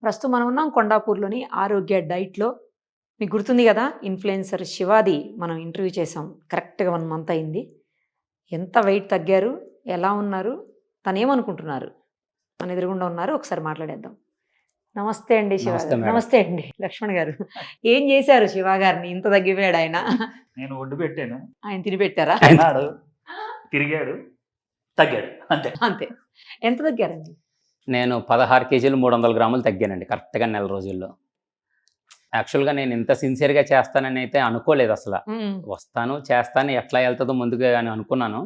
ప్రస్తుతం మనం ఉన్నాం కొండాపూర్లోని ఆరోగ్య డైట్‌లో. మీకు గుర్తుంది గదా! ఇన్‌ఫ్లుయెన్సర్ శివాది మనం ఇంటర్వ్యూ చేసాం. కరెక్ట్‌గా 1 మంత్ అయింది. ఎంత వెయిట్ తగ్గారు? ఎలా ఉన్నారు? తనేమనుకుంటున్నారు? మన ఎదురుగుండా ఉన్నారు. ఒకసారి మాట్లాడేద్దాం. నమస్తే అండి శివ నమస్తే గారు. మేడం. నమస్తే అండి లక్ష్మణ్ గారు. ఏం చేశారు శివ గారిని? ఇంత తగ్గిపోయాడు ఆయన. నేను వండి పెట్టాను, ఆయన తిని పెట్టారా? తిన్నాడు, తిరిగాడు, తగ్గాడు, అంతే. అంతే. ఎంత తగ్గారండి? నేను 16 కేజీలు 300 గ్రాములు తగ్గానండి కరెక్ట్‌గా నెల రోజుల్లో. యాక్చువల్‌గా నేను ఇంత సిన్సియర్‌గా చేస్తానని అయితే అనుకోలేదు అసల. హ్మ్. వస్తాను, చేస్తాను, ఎట్లా వెళ్తుందో ముందుగా అని అనుకున్నాను.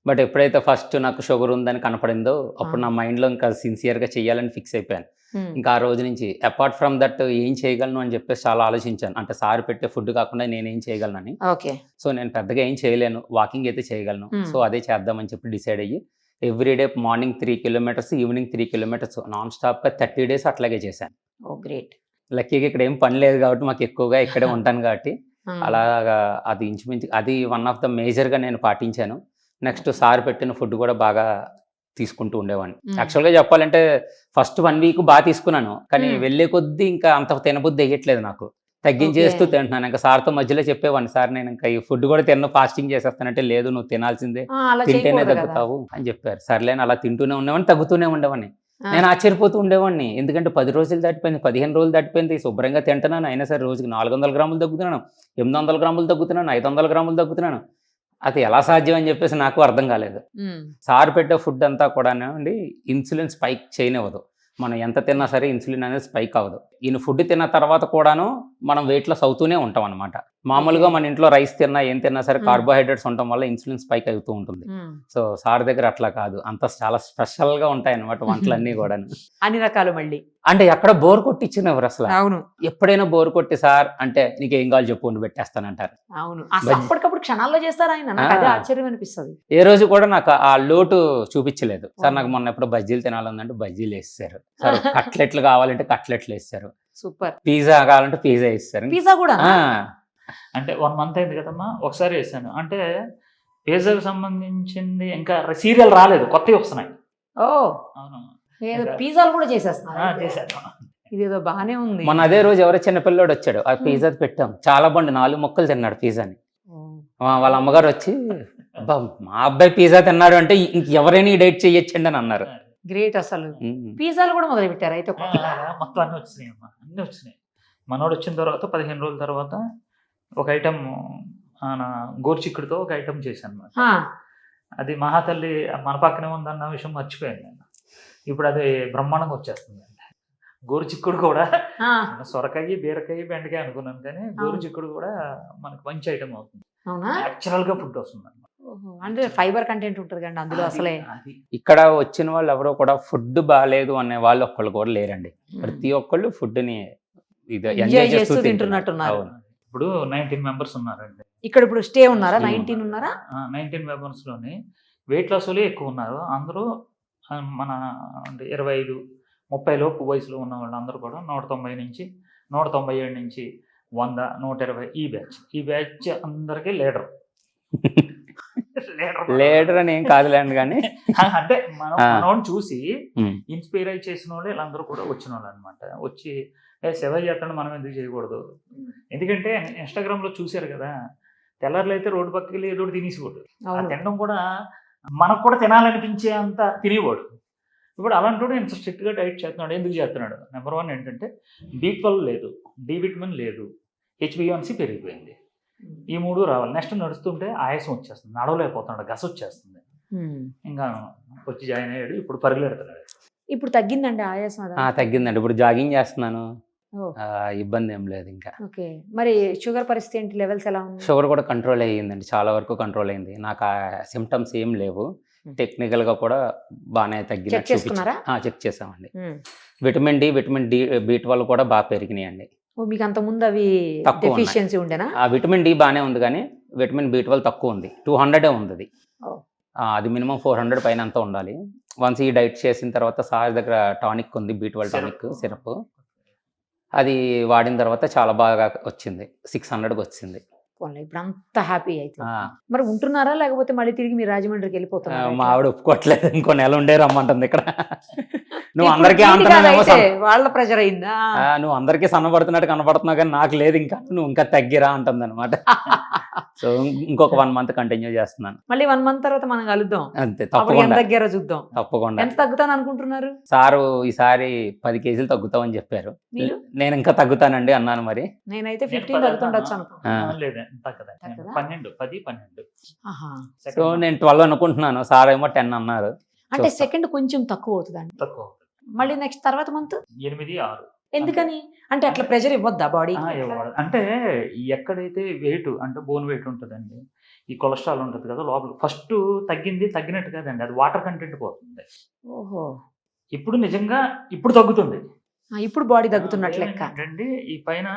బట్ ఎప్పుడైతే ఫస్ట్ నాకు షుగర్ ఉందని కనపడిందో అప్పుడు నా మైండ్‌లో ఇంకా సిన్సియర్‌గా చేయాలని ఫిక్స్ అయిపోయాను. హ్మ్. ఇంకా ఆ రోజు నుంచి అపార్ట్ ఫ్రమ్ దట్ ఏం చేయగలను అని చెప్పేసి చాలా ఆలోచించాను. అంటే సార్ పెట్టే ఫుడ్ కాకుండా నేనేం చేయగలనని. ఓకే. సో నేను పెద్దగా ఏం చేయలేను. వాకింగ్ అయితే చేయగలను. సో అదే చేద్దామని చెప్పి డిసైడ్ అయ్యి everyday morning 3 kilometres, evening 3 kilometres non స్టాప్‌గా 30 డేస్ అట్లాగే చేశాను. ఓహ్! గ్రేట్. లక్కీగా ఇక్కడ ఏం పని లేదు కాబట్టి మాకు ఎక్కువగా ఇక్కడే ఉంటాను కాబట్టి ఆ! అలాగా అది ఇంచుమించు అది వన్ ఆఫ్ ద మేజర్‌గా నేను పాటించాను. నెక్స్ట్ సార్ పెట్టిన ఫుడ్ కూడా బాగా తీసుకుంటూ ఉండేవాడిని. యాక్చువల్‌గా చెప్పాలంటే ఫస్ట్ 1 వీక్ బాగా తీసుకున్నాను. కానీ వెళ్ళే కొద్దీ ఇంకా అంత తినబుద్ధి ఎయ్యట్లేదు నాకు. తగ్గించేస్తూ ఓకే. తింటున్నాను. ఇంకా సార్‌తో మధ్యలో చెప్పేవాడిని, సార్ నేను ఇంకా ఈ ఫుడ్ కూడా తినను, ఫాస్టింగ్ చేసేస్తానంటే, లేదు నువ్వు తినాల్సిందే, అలా తింటేనే చేయకూడదు కదా! తగ్గుతావు అని చెప్పారు. సర్లే అని అలా తింటూనే ఉండేవాడిని, తగ్గుతూనే ఉండేవాడిని. ఆ! నేను ఆశ్చర్యపోతూ ఉండేవాడిని. ఎందుకంటే 10 రోజులు దాటిపోయింది, 15 రోజులు దాటిపోయింది, శుభ్రంగా తింటున్నాను. అయినా సరే రోజుకి 400 గ్రాములు తగ్గుతున్నాను, 800 గ్రాములు తగ్గుతున్నాను, 500 గ్రాములు తగ్గుతున్నాను. అది ఎలా సాధ్యం అని చెప్పేసి నాకు అర్థం కాలేదు. హ్మ్. సార్ పెట్టే ఫుడ్ అంతా కూడానండి ఇన్సులిన్ స్పైక్ చేయనివ్వదు. మనం ఎంత తిన్నా సరే ఇన్సులిన్ అనేది స్పైక్ అవ్వదు. ఈయన ఫుడ్ తిన్న తర్వాత కూడాను మనం వెయిట్ లాస్ అవుతూనే ఉంటాం అనమాట. మామూలుగా మన ఇంట్లో రైస్ తిన్నా ఏం తిన్నా సరే కార్బోహైడ్రేట్స్ ఉండటం వల్ల ఇన్సులిన్ స్పైక్ అవుతూ ఉంటుంది. హ్మ్. సో సార్ దగ్గర అట్లా కాదు. అంత చాలా స్పెషల్‌గా ఉంటాయన్నమాట వంటలన్నీ కూడాను. అన్ని రకాలు మళ్ళీ. అంటే ఎక్కడ బోర్ కొట్టిచ్చినెవరు అసల. అవును. ఎప్పుడైనా బోర్ కొట్టి సార్ అంటే నీకేం కావాలో చెప్పు వండి పెట్టేస్తానంటారు. అవును. అసలు అప్పటికప్పుడు క్షణాల్లో చేస్తారు ఆయన. నాకు అదే ఆశ్చర్యం అనిపిస్తది. ఏ రోజు కూడా నాకు ఆ లోటు చూపించలేదు. సార్ నాకు మొన్న ఎప్పుడో బజ్జీలు తినాలందంటే బజ్జీలు వేసేసారు. సార్ కట్లెట్లు కావాలంటే కట్లెట్లు వేస్తారు. సూపర్. పిజ్జా కావాలంటే పిజ్జా వేస్తారు. పిజ్జా కూడా? అంటే 1 మంత్ అయింది కదమ్మా, ఒకసారి వేసాను. అంటే పిజ్జాకి సంబంధించింది ఇంకా సీరియల్ రాలేదు, కొత్తవి వస్తున్నాయి. ఓ అవును, ఏదో పిజ్జాలు కూడా చేసేస్తున్నారు. చేశాను. ఇదేదో బానే ఉంది. మొన్న అదే రోజు ఎవరో చిన్న పిల్లోడు వచ్చాడు. ఆ పిజ్జా పెట్టాం, చాలా బండి 4 ముక్కలు తిన్నాడు పిజ్జాని. వాళ్ళ అమ్మగారు వచ్చి అబ్బా మా అబ్బాయి పిజ్జా తిన్నాడు అంటే ఎవరైనా ఈ డైట్ చేయొచ్చండి అని అన్నారు. గ్రేట్ అసలు. పిజ్జాలు కూడా మొదలు పెట్టారు అయితే మొత్తం అన్నీ వచ్చినాయి అమ్మా, అన్నీ వచ్చినాయి. మనోడు వచ్చిన తర్వాత 15 రోజుల తర్వాత ఒక ఐటమ్ గోరుచిక్కుడుతో ఒక ఐటమ్ చేశాను అన్నమాట. అది మహాతల్లి మన పక్కనే ఉందన్న విషయం మర్చిపోయాను నేను. ఇప్పుడు అది బ్రహ్మాండంగా వచ్చేస్తుంది. గోరుచిక్కుడు కూడా సొరకాయ, బీరకాయ, బెండకాయ అనుకున్నాను, కానీ గోరుచిక్కుడు కూడా మనకు మంచి ఐటమ్ అవుతుంది. న్యాచురల్ గా ఫుడ్ వస్తుంది అన్నమాట. అంటే ఫైబర్ కంటెంట్ ఉంటుంది కండి అందులో. అసలే ఇక్కడ వచ్చిన వాళ్ళు ఎవరో కూడా ఫుడ్ బాగాలేదు అనే వాళ్ళు ఒక్కళ్ళు కూడా లేరండి. ప్రతి ఒక్కళ్ళు ఫుడ్ ని ఎంజాయ్ చేస్తూ తింటున్నట్టున్నారు. ఇప్పుడు 19 మెంబర్స్ ఉన్నారండి ఇక్కడ. ఇప్పుడు స్టే ఉన్నారా? 19 ఉన్నారా? 19 మెంబర్స్ లోని వెయిట్ లాస్ వాళ్ళే ఎక్కువ ఉన్నారు. అందరూ మన 25-30 లోపు వయసులో ఉన్న వాళ్ళు అందరూ కూడా 190 నుంచి 197 నుంచి 100, 120 ఈ బ్యాచ్ అందరికీ లీడర్. లీడర్ అని ఏం కాదులేండి, కానీ అంటే మనం చూసి ఇన్స్పైర్ అయి చేసిన వాళ్ళు వీళ్ళందరూ కూడా వచ్చిన వాళ్ళు అనమాట. వచ్చి సేవ చేస్తాడు, మనం ఎందుకు చేయకూడదు? ఎందుకంటే ఇన్స్టాగ్రామ్ లో చూశారు కదా, తెల్లర్లు అయితే రోడ్డు పక్కకి వెళ్ళి ఏదో తినేసిపోడు. ఆ తినడం కూడా మనకు కూడా తినాలనిపించే అంత తినేవాడు. ఇప్పుడు అలాంటి ఇంత స్ట్రిక్ట్గా డైట్ చేస్తున్నాడు. ఎందుకు చేస్తున్నాడు? నెంబర్ 1 ఏంటంటే B12 లేదు, డి విటమిన్ లేదు, HbA1c పెరిగిపోయింది. ఈ 3 రావాలి. నెక్స్ట్ నడుస్తుంటే ఆయాసం వచ్చేస్తుంది, నడవలేకపోతున్నాడు, గస వచ్చేస్తుంది. ఇంకా వచ్చి జాయిన్ అయ్యాడు, ఇప్పుడు పరుగులెడుతున్నాడు. ఇప్పుడు తగ్గిందండి ఆయాసం? తగ్గిందండి. ఇప్పుడు జాగింగ్ చేస్తున్నాను, ఇబ్బంది ఏం లేదు ఇంకా. ఓకే. మరి షుగర్ పరిస్థితి ఏంటి? లెవెల్స్ ఎలా ఉంది? షుగర్ కూడా కంట్రోల్ అయ్యిందండి, చాలా వరకు కంట్రోల్ అయింది. నాకు ఆ సిమ్టమ్స్ ఏం లేవు. టెక్నికల్ గా కూడా బాగానే తగ్గినట్టు చెక్ చేసామండి. విటమిన్ డి, విటమిన్ B12 కూడా బాగా పెరిగినాయండి. మీకు అంత ముందు అవి డెఫిషియన్సీ ఉండేనా? ఆ విటమిన్ డి బాగానే ఉంది, కానీ విటమిన్ B12 తక్కువ ఉంది. 200 ఉంది అది. అది మినిమం 400 పైన అంతా ఉండాలి. వన్స్ ఈ డైట్ చేసిన తర్వాత సార్ దగ్గర టానిక్ ఉంది, B12 టానిక్ సిరప్. అది వాడిన తర్వాత చాలా బాగా వచ్చింది, 600కి వచ్చింది. పోన్లే ఇప్పుడు అంత హ్యాపీ అయితే. ఆ, మరి ఉంటున్నారా లేకపోతే మళ్ళీ తిరిగి మీరు రాజమండ్రికి వెళ్ళిపోతున్నారా? మా ఆవిడ ఒప్పుకోవట్లేదు, ఇంకో నెల ఉండే రమ్మంటుంది ఇక్కడ. నువ్వు ఇప్పుడు అందరికీ నీది అంటున్నావేమో కాదైతే, వాళ్ళ ప్రెజర్ అయిందా? నువ్వు అందరికీ సన్నబడుతున్నట్టు కనబడుతున్నావు కానీ నాకు లేదు, ఇంకా నువ్వు ఇంకా తగ్గిరా అంటుంది అనమాట. సో ఇంకొక 1 month కంటిన్యూ చేస్తున్నాను మళ్ళీ 1 month తర్వాత మనం కలుద్దాం, అంతే. అప్పుడు ఎంత తప్పకుండా తగ్గారో చూద్దాం. తప్పకుండా. ఎంత తగ్గుతాను అనుకుంటున్నారు సారు ఈసారి 10 kgs తగ్గుతామని చెప్పారు. మీరు? నేను ఇంకా తగ్గుతానండి అన్నాను. మరి నేనైతే నేను 15 తగ్గుతుండొచ్చు అనుకుంటున్నాను. లేదు తగ్గదా, తగ్గదా? 12, 10, 12. ఆహా. సో నేను 12 అనుకుంటున్నాను, సార్ ఏమో 10 అన్నారు. అంటే చూస్తా. సెకండ్ కొంచెం తక్కువ అవుతుందండి. తక్కువ మళ్ళీ నెక్స్ట్ తర్వాత మంత్ 8, 6. ఎందుకని? అంటే అట్లా ప్రెజర్ ఇవ్వద్దా బాడీ? ఇవ్వకూడదు. అంటే ఎక్కడైతే వెయిట్ అంటే బోన్ వెయిట్ ఉంటుందండి, ఈ కొలెస్ట్రాల్ ఉంటుంది కదా లోపల, ఫస్ట్ తగ్గినట్టు కాదండి, అది వాటర్ కంటెంట్ పోతుంది. ఓహో. ఇప్పుడు నిజంగా ఇప్పుడు తగ్గుతుంది. ఇప్పుడు బాడీ తగ్గుతున్నట్లు లెక్క. ఏంటంటే ఈ పైన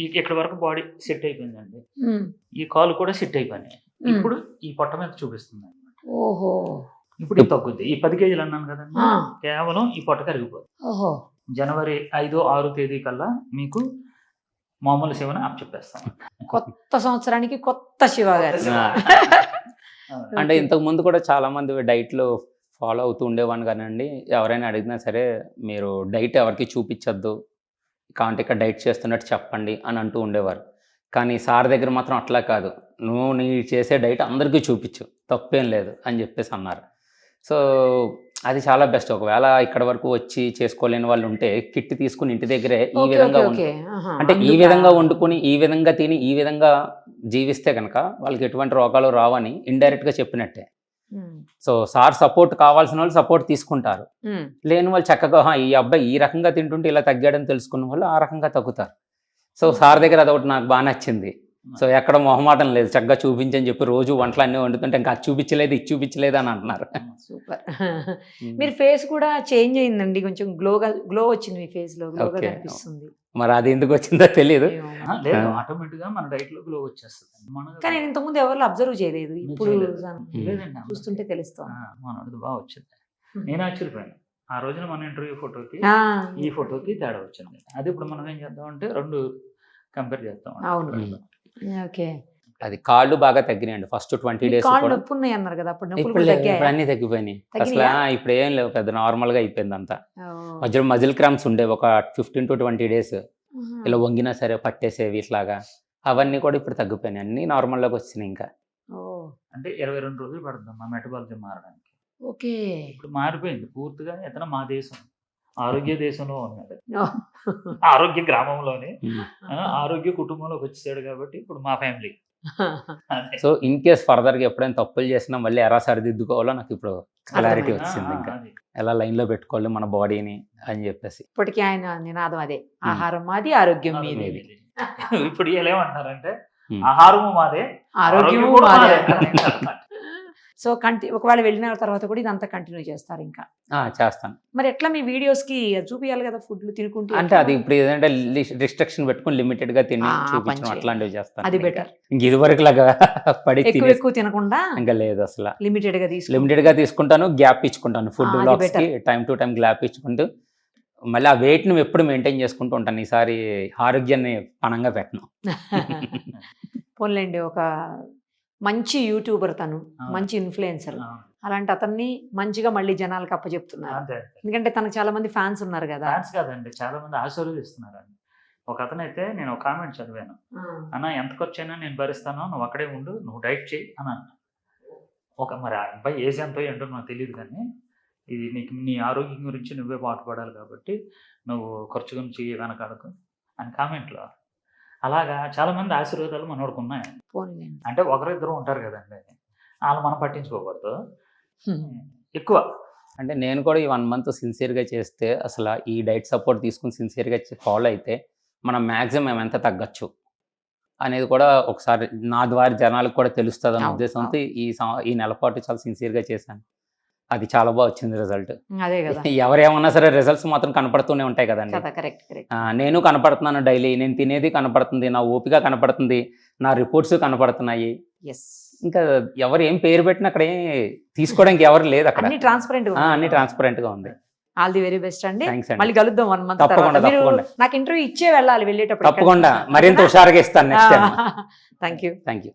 ఇక్కడ వరకు బాడీ సెట్ అయిపోయిందండి, ఉమ్. ఈ కాలు కూడా సెట్ అయిపోయినాయి. ఇప్పుడు ఈ పొట్ట మీద చూపిస్తుంది అన్నమాట. ఓహో. ఇప్పుడు ఇది తగ్గుద్ది. ఈ 10 kgs అన్నాను కదండి, ఆ. కేవలం ఈ పొట్ట కరిగిపోతుంది. ఓహో. జనవరి 5, 6 తేదీ కల్లా మీకు మామూలు సేవను చెప్పేస్తాం. కొత్త సంవత్సరానికి కొత్త శివ గారు. ఆ. అంటే ఇంతకు ముందు కూడా చాలా మంది డైట్లు ఫాలో అవుతూ ఉండేవాడిని కానండి. ఎవరైనా అడిగినా సరే మీరు డైట్ ఎవరికి చూపించద్దు, కాంటే ఇక్కడ డైట్ చేస్తున్నట్టు చెప్పండి అని అంటూ ఉండేవారు. కానీ సార్ దగ్గర మాత్రం అట్లా కాదు, నువ్వు నీ చేసే డైట్ అందరికీ చూపించు, తప్పేం లేదు అని చెప్పేసి అన్నారు. సో అది చాలా బెస్ట్. ఒకవేళ ఇక్కడ వరకు వచ్చి చేసుకోలేని వాళ్ళు ఉంటే కిట్ తీసుకుని ఇంటి దగ్గరే ఈ ఓకే, విధంగా ఓకే, వండు- ఓకే. ఆహా. అంటే ఈ అందుకా? విధంగా వండుకొని ఈ విధంగా తిని ఈ విధంగా జీవిస్తే కనుక వాళ్ళకి ఎటువంటి రోగాలు రావని ఇండైరెక్ట్గా చెప్పినట్టే. ఉమ్. సో సార్ సపోర్ట్ కావాల్సిన వాళ్ళు సపోర్ట్ తీసుకుంటారు, ఉమ్. లేని వాళ్ళు చక్కగా ఈ అబ్బాయి ఈ రకంగా తింటుంటే ఇలా తగ్గాడని తెలుసుకున్న వాళ్ళు ఆ రకంగా తగ్గుతారు. సో సార్ దగ్గర అదొకటి నాకు బాగా నచ్చింది. సో ఎక్కడ మొహమాటం లేదు, చక్కగా చూపించని చెప్పి రోజు వంటలు అన్నీ వండుతుంటే ఇంకా అది చూపించలేదు ఇది చూపించలేదు అని అంటున్నారు. సూపర్. మీరు ఫేస్ కూడా చేంజ్ అయిందండి, కొంచెం గ్లో వచ్చింది మీ ఫేస్ లో, గ్లోగా ఓకే. కనిపిస్తుంది. మరి అది ఎందుకు వచ్చిందో తెలియదు. ఏమో. లేదు, ఆ. ఆటోమేటిక్ గా మన డైట్ లో గ్లో వచ్చేస్తుంది. కానీ నేను ఇంతకుముందు ఎవరు అబ్జర్వ్ చేయలేదు, ఇప్పుడు లేదండి, చూస్తుంటే తెలుస్తుంది. మనది బాగా వచ్చింది. నేను ఆశ్చర్యపోయాను ఆ రోజున మన ఇంటర్వ్యూ ఫోటోకి ఆ, ఈ ఫోటోకి తేడా వచ్చింది. అది ఇప్పుడు మనం ఏం చేద్దాం అంటే 2 కంపేర్ చేస్తాం. అవును. ఓకే. అది కాళ్ళు బాగా తగ్గినాయండి ఫస్ట్ 20 days కాళ్ళు కూడా. నొప్పి ఉన్నాయి అన్నారు కదా, అప్పుడు నొప్పులు ఇప్పుడు కూడా లేదు, ఇప్పుడు తగ్గాయా? అన్నీ తగ్గిపోయినాయి అసలు. తగ్గినాయా? ఇప్పుడు ఏం లేవు, పెద్ద నార్మల్గా అయిపోయింది అంతా. ఓ. మధ్యలో మజిల్ క్రాంప్స్ ఉండేవి ఒక 15 to 20 days, ఆహా. ఇలా వంగినా సరే పట్టేసేవి ఇట్లాగా, అవన్నీ కూడా ఇప్పుడు తగ్గిపోయినాయి, అన్నీ నార్మల్లోకి వచ్చినాయి. ఇంకా ఓ. అంటే 22 రోజులు పడుతుంది మా మెటబాలిజం మారడానికి. ఓకే. ఇప్పుడు మారిపోయింది పూర్తిగా. ఇతను మా దేశం ఆరోగ్య దేశంలో ఉన్నాడు, ఓ. ఆరోగ్య గ్రామంలోనే ఉమ్. ఆరోగ్య కుటుంబంలోకి వచ్చేసాడు కాబట్టి ఇప్పుడు మా ఫ్యామిలీ. సో ఇన్ కేస్ ఫర్దర్గా ఎప్పుడైనా తప్పులు చేసినా మళ్ళీ ఎలా సరిదిద్దుకోవాలో నాకు ఇప్పుడు క్లారిటీ అర్థమైంది. వచ్చింది. ఇంకా ఎలా లైన్లో పెట్టుకోవాలి మన బాడీని అని చెప్పేసి. ఇప్పటికీ ఆయన నినాదం అదే, ఆహారం మాది ఆరోగ్యం మీది. ఇప్పుడు ఏమంటున్నారంటే ఉమ్. ఆహారము మాదే, ఆరోగ్యం కూడా మాదే. మాదే. సో ఒకవేళ వెళ్ళిన తర్వాత కూడా ఇదంతా కంటిన్యూ చేస్తారు ఇంకా? చేస్తాను. మరి ఎట్లా మీ వీడియోస్ కి చూపియాలి కదా, ఫుడ్లు తినుకుంటూ? అంటే అది ఇప్పుడు ఏదంటే రిస్ట్రిక్షన్ పెట్టుకుని లిమిటెడ్ గా తిని ఆ, చూపించడం పని చేయాలి. అట్లాంటివి చేస్తాను. అది ఇంకా. బెటర్. ఇంక ఇది వరకు లాగా పడి ఎక్కువ తినేసి ఎక్కువ తినకుండా ఇంకా లేదు అసలు. లిమిటెడ్ గా తీసుకుంటా. లిమిటెడ్ గా తీసుకుంటాను, గ్యాప్ ఇచ్చుకుంటాను ఫుడ్ అది బ్లాక్స్ కి, better. Time to time gap ఇచ్చుకుంటూ మళ్ళీ ఆ వెయిట్ ను ఎప్పుడు మెయింటైన్ చేసుకుంటూ ఉంటాను. ఈసారి ఆరోగ్యాన్ని పణంగా పెట్టను. పోన్లేండి, ఒక మంచి యూట్యూబర్ తను, అవును. మంచి ఇన్ఫ్లుయెన్సర్. ఆ, అలాంటి అతన్ని మంచిగా మళ్ళీ జనాలకు అప్పచెప్తున్నారు. అంతే. ఎందుకంటే తనకు చాలా మంది ఫ్యాన్స్ ఉన్నారు కదా. డాన్స్ కాదండి, చాలా మంది ఆశీర్వదిస్తున్నారండి. ఒక అతనైతే నేను ఒక కామెంట్ చదివాను, అన్న ఎంత ఖర్చు అయినా నేను భరిస్తాను, నువ్వు అక్కడే ఉండు, నువ్వు డైట్ చేయి అని అన్న. మరి ఆ అబ్బాయి ఏజ్ ఎంతో ఏంటో నాకు తెలియదు, కానీ ఇది నీకు నీ ఆరోగ్యం గురించి నువ్వే పాటుపడాలి కాబట్టి నువ్వు ఖర్చు గురించి వెనకాడకు అని కామెంట్లో. అలాగా చాలా మంది ఆశీర్వాదాలు మనోడికి ఉన్నాయి. పోనీలేండి. అంటే ఒకరిద్దరు ఉంటారు కదండి, వాళ్ళు మనం పట్టించుకోకూడదు ఎక్కువ. అంటే నేను కూడా ఈ 1 month సిన్సియర్గా చేస్తే, అసలు ఈ డైట్ సపోర్ట్ తీసుకుని సిన్సియర్గా ఫాలో అయితే మనం మ్యాక్సిమం ఎంత తగ్గచ్చు అనేది కూడా ఒకసారి నా ద్వారా జనాలకు కూడా తెలుస్తుంది అన్న అవును, ఉద్దేశంతో ఈ నెల పాటు చాలా సిన్సియర్గా చేశాను. అది చాలా బాగా వచ్చింది రిజల్ట్. అదే కదా. ఎవరేమన్నా సరే రిజల్ట్స్ మాత్రం కనపడుతూనే ఉంటాయి కదండి. కదా, కరెక్ట్ కరెక్ట్. నేను కనపడుతున్నాను డైలీ, నేను తినేది కనపడుతుంది, నా ఓపిక కనపడుతుంది, నా రిపోర్ట్స్ కనపడుతున్నాయి. ఎస్. ఇంకా ఎవరు ఏం పేరు పెట్టినా అక్కడ ఏం తీసుకోవడానికి ఎవరు లేదు అక్కడ. అన్ని ట్రాన్స్పరెంట్. అన్ని ట్రాన్స్పరెంట్ గా ఉంది. ఆల్ ది వెరీ బెస్ట్ అండి. థ్యాంక్స్ అండి. మళ్ళీ కలుద్దాం 1 మంత్ తప్పకుండా, తర్వాత. మీరు తప్పకుండా. నాకు ఇంటర్వ్యూ ఇచ్చే వెళ్ళాలి వెళ్ళేటప్పుడు. తప్పకుండా మరింత హుషారుగా ఇస్తాను next time. Thank you. Thank you.